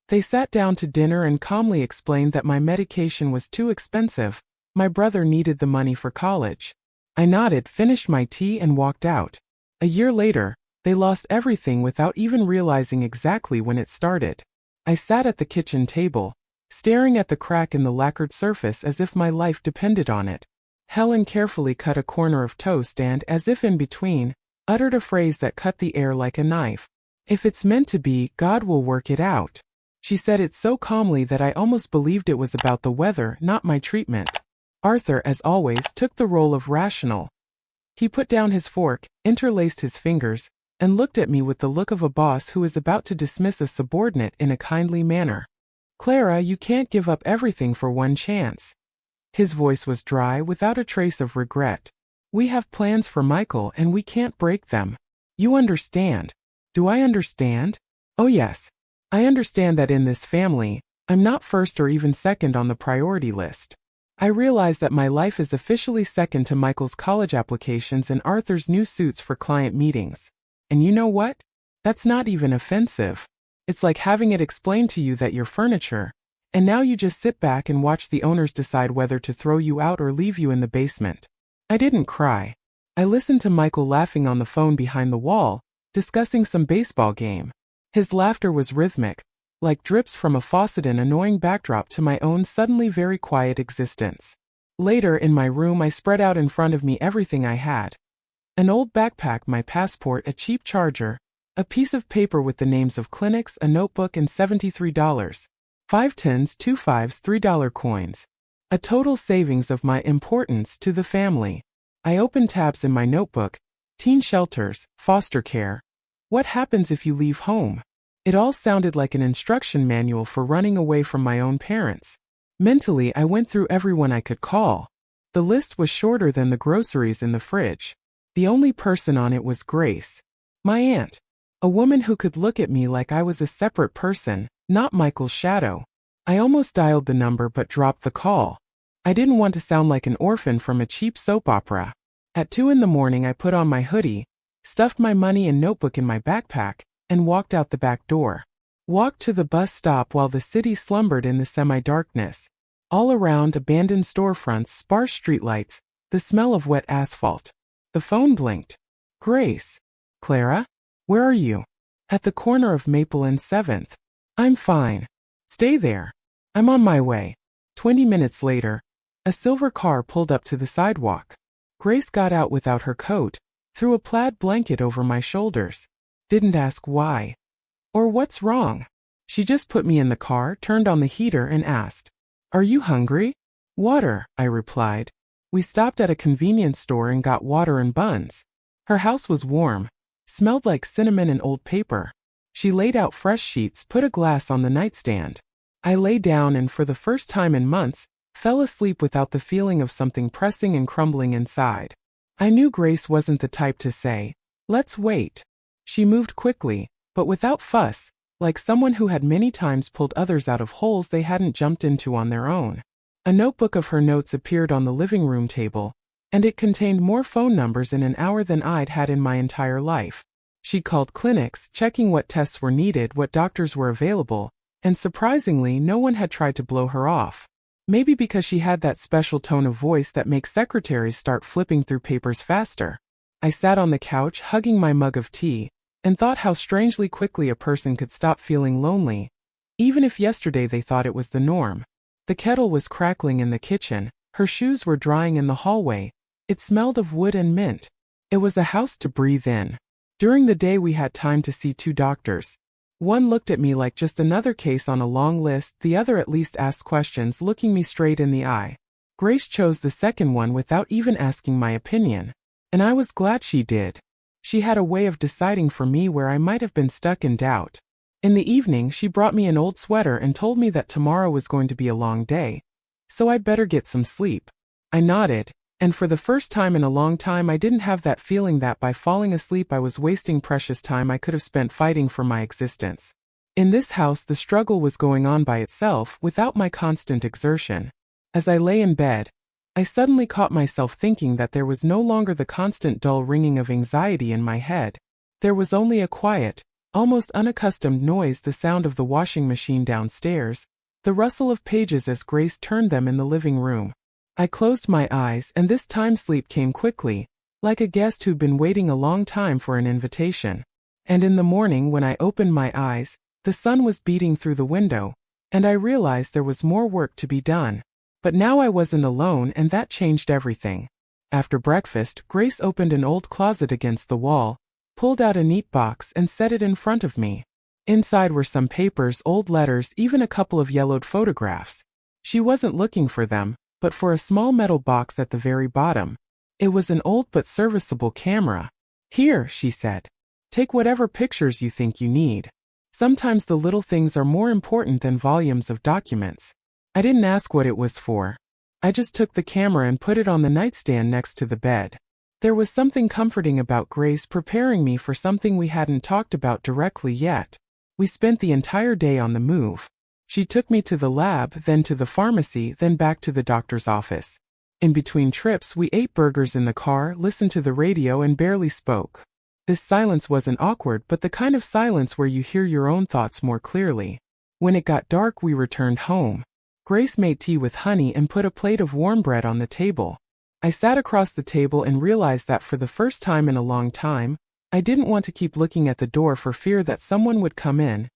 They sat down to dinner and calmly explained that my medication was too expensive. My brother needed the money for college. I nodded, finished my tea, and walked out. A year later, they lost everything without even realizing exactly when it started. I sat at the kitchen table, staring at the crack in the lacquered surface as if my life depended on it. Helen carefully cut a corner of toast and, as if in between, uttered a phrase that cut the air like a knife. "If it's meant to be, God will work it out." She said it so calmly that I almost believed it was about the weather, not my treatment. Arthur, as always, took the role of rational. He put down his fork, interlaced his fingers, and looked at me with the look of a boss who is about to dismiss a subordinate in a kindly manner. "Clara, you can't give up everything for one chance." His voice was dry, without a trace of regret. "We have plans for Michael and we can't break them. You understand." Do I understand? Oh yes. I understand that in this family, I'm not first or even second on the priority list. I realize that my life is officially second to Michael's college applications and Arthur's new suits for client meetings. And you know what? That's not even offensive. It's like having it explained to you that you're furniture, and now you just sit back and watch the owners decide whether to throw you out or leave you in the basement. I didn't cry. I listened to Michael laughing on the phone behind the wall, discussing some baseball game. His laughter was rhythmic, like drips from a faucet, an annoying backdrop to my own suddenly very quiet existence. Later, in my room, I spread out in front of me everything I had. An old backpack, my passport, a cheap charger, a piece of paper with the names of clinics, a notebook, and $73. 5 tens, 2 5s, $3 coins. A total savings of my importance to the family. I opened tabs in my notebook. Teen shelters, foster care. What happens if you leave home? It all sounded like an instruction manual for running away from my own parents. Mentally, I went through everyone I could call. The list was shorter than the groceries in the fridge. The only person on it was Grace, my aunt. A woman who could look at me like I was a separate person, not Michael's shadow. I almost dialed the number but dropped the call. I didn't want to sound like an orphan from a cheap soap opera. At 2 in the morning, I put on my hoodie, stuffed my money and notebook in my backpack, and walked out the back door. Walked to the bus stop while the city slumbered in the semi-darkness. All around, abandoned storefronts, sparse streetlights, the smell of wet asphalt. The phone blinked. Grace. Clara? Where are you? At the corner of Maple and 7th. I'm fine. Stay there. I'm on my way. 20 minutes later, a silver car pulled up to the sidewalk. Grace got out without her coat, threw a plaid blanket over my shoulders. Didn't ask why. Or what's wrong. She just put me in the car, turned on the heater, and asked, "Are you hungry?" "Water," I replied. We stopped at a convenience store and got water and buns. Her house was warm, smelled like cinnamon and old paper. She laid out fresh sheets, put a glass on the nightstand. I lay down and, for the first time in months, fell asleep without the feeling of something pressing and crumbling inside. I knew Grace wasn't the type to say, "Let's wait." She moved quickly, but without fuss, like someone who had many times pulled others out of holes they hadn't jumped into on their own. A notebook of her notes appeared on the living room table, and it contained more phone numbers in an hour than I'd had in my entire life. She called clinics, checking what tests were needed, what doctors were available, and surprisingly, no one had tried to blow her off. Maybe because she had that special tone of voice that makes secretaries start flipping through papers faster. I sat on the couch, hugging my mug of tea, and thought how strangely quickly a person could stop feeling lonely, even if yesterday they thought it was the norm. The kettle was crackling in the kitchen, her shoes were drying in the hallway, it smelled of wood and mint. It was a house to breathe in. During the day we had time to see 2 doctors. One looked at me like just another case on a long list, the other at least asked questions, looking me straight in the eye. Grace chose the second one without even asking my opinion, and I was glad she did. She had a way of deciding for me where I might have been stuck in doubt. In the evening, she brought me an old sweater and told me that tomorrow was going to be a long day, so I'd better get some sleep. I nodded, and for the first time in a long time I didn't have that feeling that by falling asleep I was wasting precious time I could have spent fighting for my existence. In this house the struggle was going on by itself, without my constant exertion. As I lay in bed, I suddenly caught myself thinking that there was no longer the constant dull ringing of anxiety in my head. There was only a quiet, almost unaccustomed noise, the sound of the washing machine downstairs, the rustle of pages as Grace turned them in the living room. I closed my eyes, and this time sleep came quickly, like a guest who'd been waiting a long time for an invitation. And in the morning, when I opened my eyes, the sun was beating through the window, and I realized there was more work to be done. But now I wasn't alone, and that changed everything. After breakfast, Grace opened an old closet against the wall, pulled out a neat box, and set it in front of me. Inside were some papers, old letters, even a couple of yellowed photographs. She wasn't looking for them, but for a small metal box at the very bottom. It was an old but serviceable camera. "Here," she said. "Take whatever pictures you think you need. Sometimes the little things are more important than volumes of documents." I didn't ask what it was for. I just took the camera and put it on the nightstand next to the bed. There was something comforting about Grace preparing me for something we hadn't talked about directly yet. We spent the entire day on the move. She took me to the lab, then to the pharmacy, then back to the doctor's office. In between trips, we ate burgers in the car, listened to the radio, and barely spoke. This silence wasn't awkward, but the kind of silence where you hear your own thoughts more clearly. When it got dark, we returned home. Grace made tea with honey and put a plate of warm bread on the table. I sat across the table and realized that for the first time in a long time, I didn't want to keep looking at the door for fear that someone would come in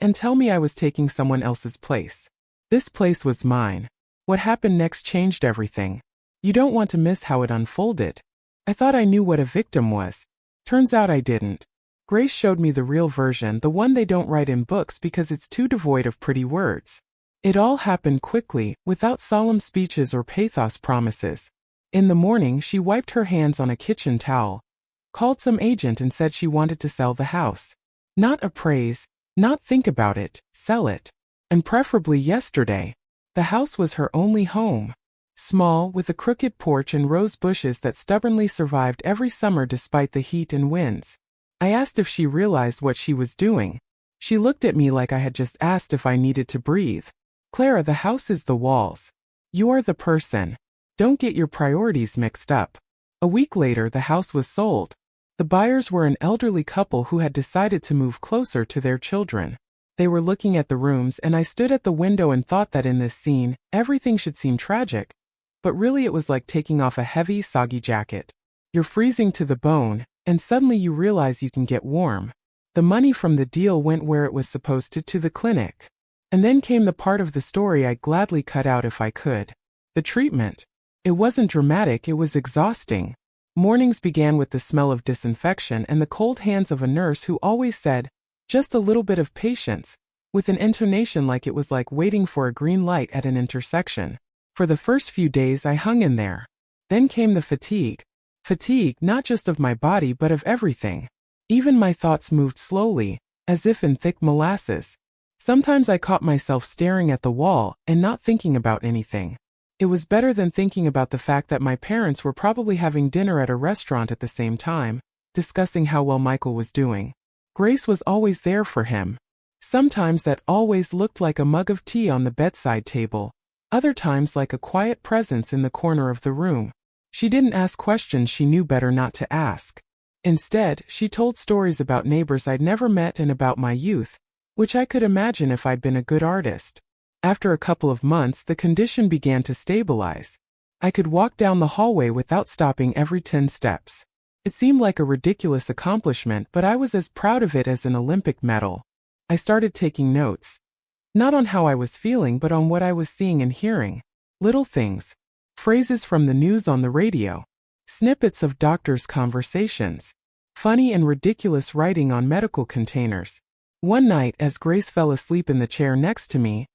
and tell me I was taking someone else's place. This place was mine. What happened next changed everything. You don't want to miss how it unfolded. I thought I knew what a victim was. Turns out I didn't. Grace showed me the real version, the one they don't write in books because it's too devoid of pretty words. It all happened quickly, without solemn speeches or pathos promises. In the morning, she wiped her hands on a kitchen towel, called some agent and said she wanted to sell the house. Not appraise, not think about it, sell it. And preferably yesterday. The house was her only home. Small, with a crooked porch and rose bushes that stubbornly survived every summer despite the heat and winds. I asked if she realized what she was doing. She looked at me like I had just asked if I needed to breathe. "Clara, the house is the walls. You are the person. Don't get your priorities mixed up." A week later, the house was sold. The buyers were an elderly couple who had decided to move closer to their children. They were looking at the rooms, and I stood at the window and thought that in this scene, everything should seem tragic. But really it was like taking off a heavy, soggy jacket. You're freezing to the bone, and suddenly you realize you can get warm. The money from the deal went where it was supposed to the clinic. And then came the part of the story I'd gladly cut out if I could. The treatment. It wasn't dramatic, it was exhausting. Mornings began with the smell of disinfection and the cold hands of a nurse who always said, "Just a little bit of patience," with an intonation like it was like waiting for a green light at an intersection. For the first few days I hung in there. Then came the fatigue. Fatigue not just of my body but of everything. Even my thoughts moved slowly, as if in thick molasses. Sometimes I caught myself staring at the wall and not thinking about anything. It was better than thinking about the fact that my parents were probably having dinner at a restaurant at the same time, discussing how well Michael was doing. Grace was always there for him. Sometimes that always looked like a mug of tea on the bedside table, other times like a quiet presence in the corner of the room. She didn't ask questions she knew better not to ask. Instead, she told stories about neighbors I'd never met and about my youth, which I could imagine if I'd been a good artist. After a couple of months, the condition began to stabilize. I could walk down the hallway without stopping every 10 steps. It seemed like a ridiculous accomplishment, but I was as proud of it as an Olympic medal. I started taking notes. Not on how I was feeling, but on what I was seeing and hearing. Little things. Phrases from the news on the radio. Snippets of doctors' conversations. Funny and ridiculous writing on medical containers. One night, as Grace fell asleep in the chair next to me,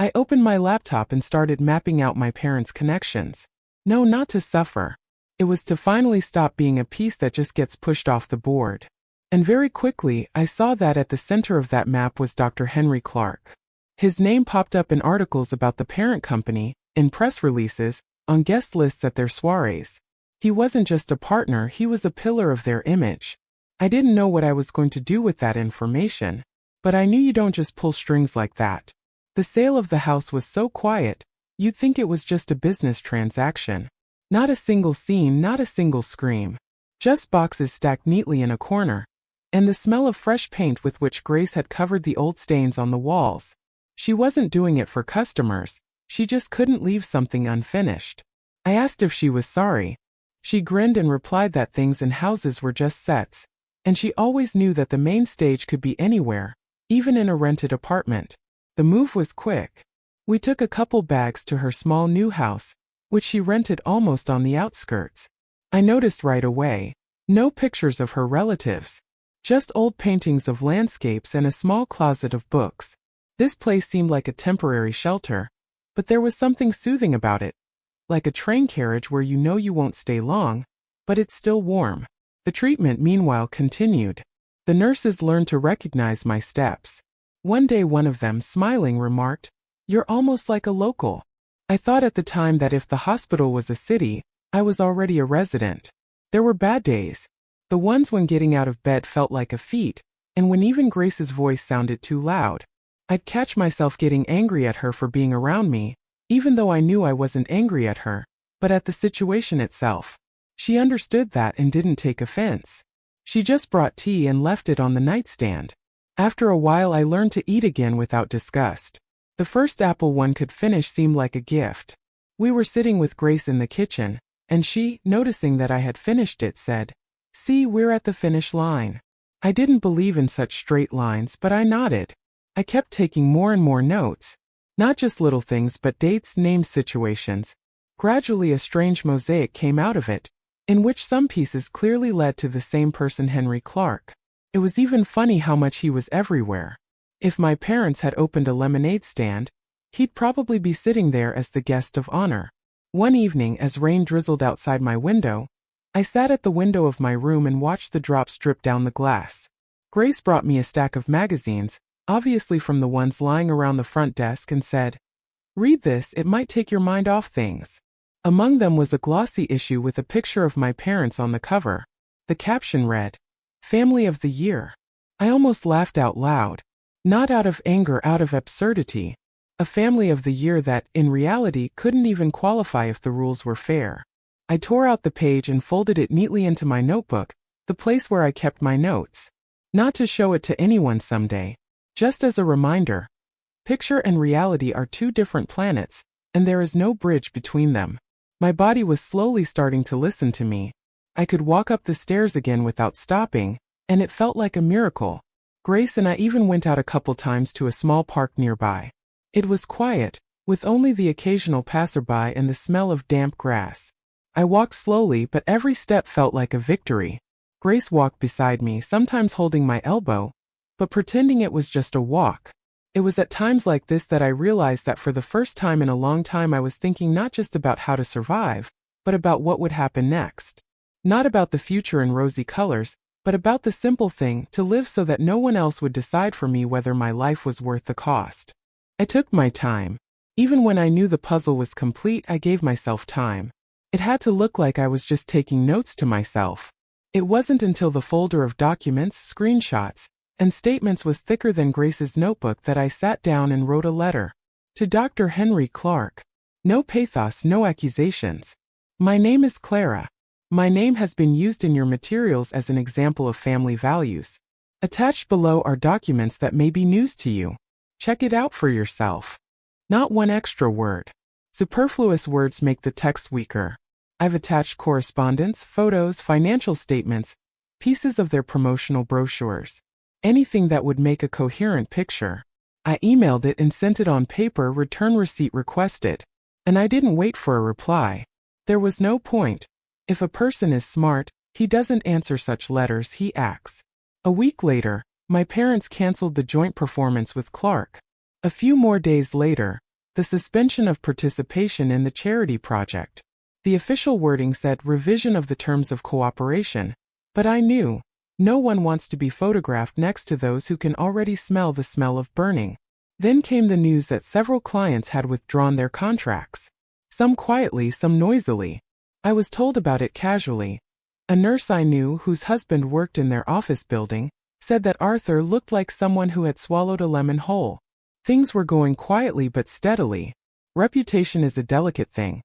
I opened my laptop and started mapping out my parents' connections. No, not to suffer. It was to finally stop being a piece that just gets pushed off the board. And very quickly, I saw that at the center of that map was Dr. Henry Clark. His name popped up in articles about the parent company, in press releases, on guest lists at their soirees. He wasn't just a partner, he was a pillar of their image. I didn't know what I was going to do with that information. But I knew you don't just pull strings like that. The sale of the house was so quiet, you'd think it was just a business transaction. Not a single scene, not a single scream. Just boxes stacked neatly in a corner. and the smell of fresh paint with which Grace had covered the old stains on the walls. She wasn't doing it for customers, she just couldn't leave something unfinished. I asked if she was sorry. She grinned and replied that things in houses were just sets, and she always knew that the main stage could be anywhere, even in a rented apartment. The move was quick. We took a couple bags to her small new house, which she rented almost on the outskirts. I noticed right away, no pictures of her relatives, just old paintings of landscapes and a small closet of books. This place seemed like a temporary shelter, but there was something soothing about it, like a train carriage where you know you won't stay long, but it's still warm. The treatment meanwhile continued. The nurses learned to recognize my steps. One day one of them, smiling, remarked, "You're almost like a local." I thought at the time that if the hospital was a city, I was already a resident. There were bad days. The ones when getting out of bed felt like a feat, and when even Grace's voice sounded too loud. I'd catch myself getting angry at her for being around me, even though I knew I wasn't angry at her, but at the situation itself. She understood that and didn't take offense. She just brought tea and left it on the nightstand. After a while I learned to eat again without disgust. The first apple one could finish seemed like a gift. We were sitting with Grace in the kitchen, and she, noticing that I had finished it, said, "See, we're at the finish line." I didn't believe in such straight lines, but I nodded. I kept taking more and more notes. Not just little things but dates, names, situations. Gradually a strange mosaic came out of it, in which some pieces clearly led to the same person, Henry Clark. It was even funny how much he was everywhere. If my parents had opened a lemonade stand, he'd probably be sitting there as the guest of honor. One evening, as rain drizzled outside my window, I sat at the window of my room and watched the drops drip down the glass. Grace brought me a stack of magazines, obviously from the ones lying around the front desk, and said, "Read this, it might take your mind off things." Among them was a glossy issue with a picture of my parents on the cover. The caption read, "Family of the Year." I almost laughed out loud. Not out of anger, out of absurdity. A family of the year that, in reality, couldn't even qualify if the rules were fair. I tore out the page and folded it neatly into my notebook, the place where I kept my notes. Not to show it to anyone someday. Just as a reminder. Picture and reality are two different planets, and there is no bridge between them. My body was slowly starting to listen to me. I could walk up the stairs again without stopping, and it felt like a miracle. Grace and I even went out a couple times to a small park nearby. It was quiet, with only the occasional passerby and the smell of damp grass. I walked slowly, but every step felt like a victory. Grace walked beside me, sometimes holding my elbow, but pretending it was just a walk. It was at times like this that I realized that for the first time in a long time I was thinking not just about how to survive, but about what would happen next. Not about the future in rosy colors, but about the simple thing, to live so that no one else would decide for me whether my life was worth the cost. I took my time. Even when I knew the puzzle was complete, I gave myself time. It had to look like I was just taking notes to myself. It wasn't until the folder of documents, screenshots, and statements was thicker than Grace's notebook that I sat down and wrote a letter. To Dr. Henry Clark. No pathos, no accusations. My name is Clara. My name has been used in your materials as an example of family values. Attached below are documents that may be news to you. Check it out for yourself. Not one extra word. Superfluous words make the text weaker. I've attached correspondence, photos, financial statements, pieces of their promotional brochures. Anything that would make a coherent picture. I emailed it and sent it on paper, return receipt requested. And I didn't wait for a reply. There was no point. If a person is smart, he doesn't answer such letters, he acts. A week later, my parents canceled the joint performance with Clark. A few more days later, the suspension of participation in the charity project. The official wording said revision of the terms of cooperation, but I knew, no one wants to be photographed next to those who can already smell the smell of burning. Then came the news that several clients had withdrawn their contracts. Some quietly, some noisily. I was told about it casually. A nurse I knew, whose husband worked in their office building, said that Arthur looked like someone who had swallowed a lemon whole. Things were going quietly but steadily. Reputation is a delicate thing.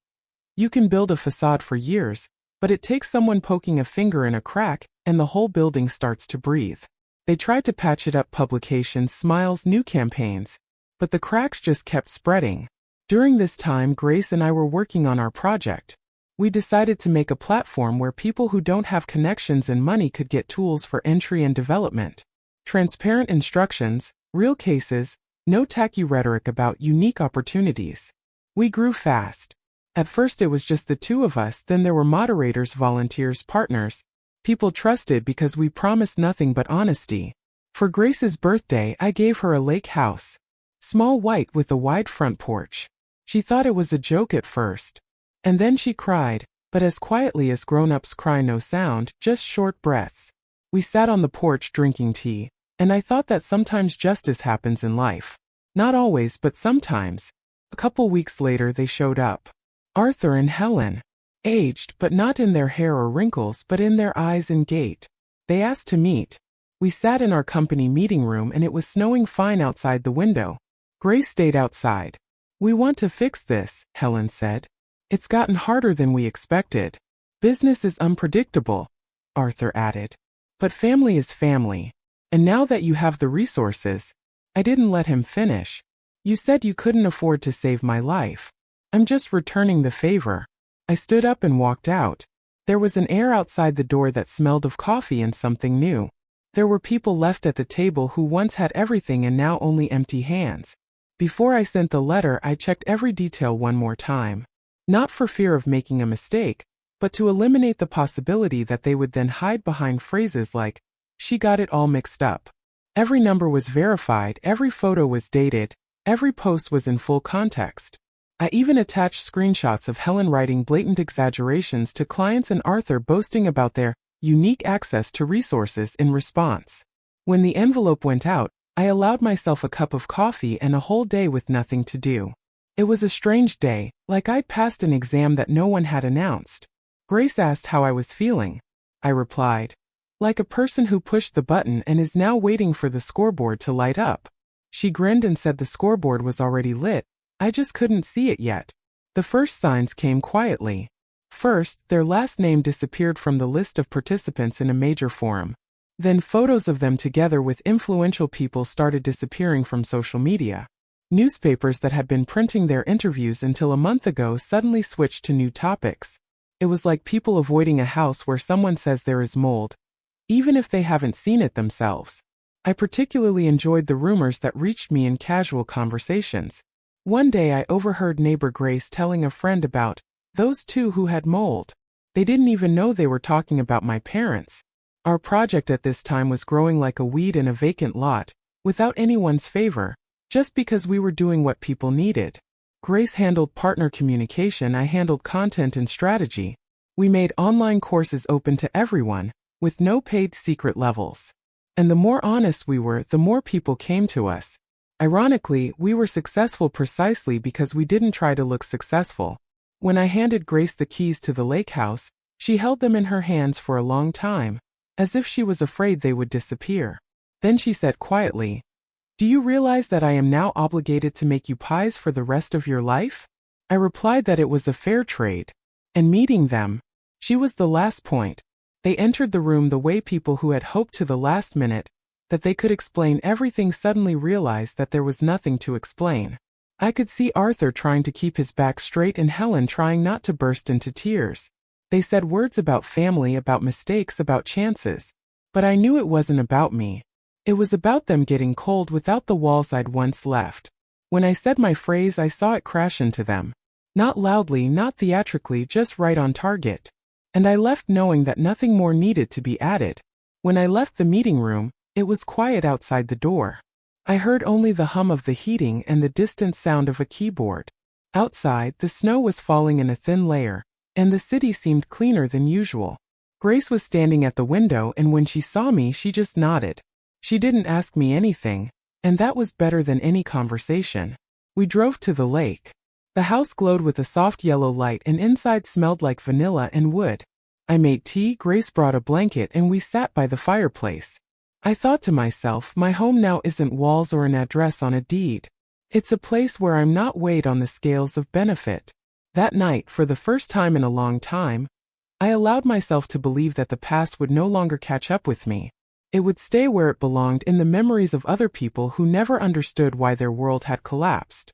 You can build a facade for years, but it takes someone poking a finger in a crack, and the whole building starts to breathe. They tried to patch it up, publications, smiles, new campaigns. But the cracks just kept spreading. During this time, Grace and I were working on our project. We decided to make a platform where people who don't have connections and money could get tools for entry and development. Transparent instructions, real cases, no tacky rhetoric about unique opportunities. We grew fast. At first it was just the two of us, then there were moderators, volunteers, partners. People trusted because we promised nothing but honesty. For Grace's birthday, I gave her a lake house. Small, white, with a wide front porch. She thought it was a joke at first. And then she cried, but as quietly as grown-ups cry, no sound, just short breaths. We sat on the porch drinking tea, and I thought that sometimes justice happens in life. Not always, but sometimes. A couple weeks later they showed up. Arthur and Helen. Aged, but not in their hair or wrinkles, but in their eyes and gait. They asked to meet. We sat in our company meeting room and it was snowing fine outside the window. Grace stayed outside. "We want to fix this," Helen said. "It's gotten harder than we expected. Business is unpredictable," Arthur added. "But family is family. And now that you have the resources," I didn't let him finish. "You said you couldn't afford to save my life. I'm just returning the favor." I stood up and walked out. There was an air outside the door that smelled of coffee and something new. There were people left at the table who once had everything and now only empty hands. Before I sent the letter, I checked every detail one more time. Not for fear of making a mistake, but to eliminate the possibility that they would then hide behind phrases like, "She got it all mixed up." Every number was verified, every photo was dated, every post was in full context. I even attached screenshots of Helen writing blatant exaggerations to clients and Arthur boasting about their unique access to resources in response. When the envelope went out, I allowed myself a cup of coffee and a whole day with nothing to do. It was a strange day, like I'd passed an exam that no one had announced. Grace asked how I was feeling. I replied, "Like a person who pushed the button and is now waiting for the scoreboard to light up." She grinned and said the scoreboard was already lit. I just couldn't see it yet. The first signs came quietly. First, their last name disappeared from the list of participants in a major forum. Then photos of them together with influential people started disappearing from social media. Newspapers that had been printing their interviews until a month ago suddenly switched to new topics. It was like people avoiding a house where someone says there is mold, even if they haven't seen it themselves. I particularly enjoyed the rumors that reached me in casual conversations. One day I overheard neighbor Grace telling a friend about those two who had mold. They didn't even know they were talking about my parents. Our project at this time was growing like a weed in a vacant lot, without anyone's favor, just because we were doing what people needed. Grace handled partner communication, I handled content and strategy. We made online courses open to everyone, with no paid secret levels. And the more honest we were, the more people came to us. Ironically, we were successful precisely because we didn't try to look successful. When I handed Grace the keys to the lake house, she held them in her hands for a long time, as if she was afraid they would disappear. Then she said quietly, "Do you realize that I am now obligated to make you pies for the rest of your life?" I replied that it was a fair trade. And meeting them, she was the last point. They entered the room the way people who had hoped to the last minute that they could explain everything suddenly realized that there was nothing to explain. I could see Arthur trying to keep his back straight and Helen trying not to burst into tears. They said words about family, about mistakes, about chances. But I knew it wasn't about me. It was about them getting cold without the walls I'd once left. When I said my phrase, I saw it crash into them. Not loudly, not theatrically, just right on target. And I left knowing that nothing more needed to be added. When I left the meeting room, it was quiet outside the door. I heard only the hum of the heating and the distant sound of a keyboard. Outside, the snow was falling in a thin layer, and the city seemed cleaner than usual. Grace was standing at the window, and when she saw me, she just nodded. She didn't ask me anything, and that was better than any conversation. We drove to the lake. The house glowed with a soft yellow light, and inside smelled like vanilla and wood. I made tea, Grace brought a blanket, and we sat by the fireplace. I thought to myself, my home now isn't walls or an address on a deed. It's a place where I'm not weighed on the scales of benefit. That night, for the first time in a long time, I allowed myself to believe that the past would no longer catch up with me. It would stay where it belonged in the memories of other people who never understood why their world had collapsed.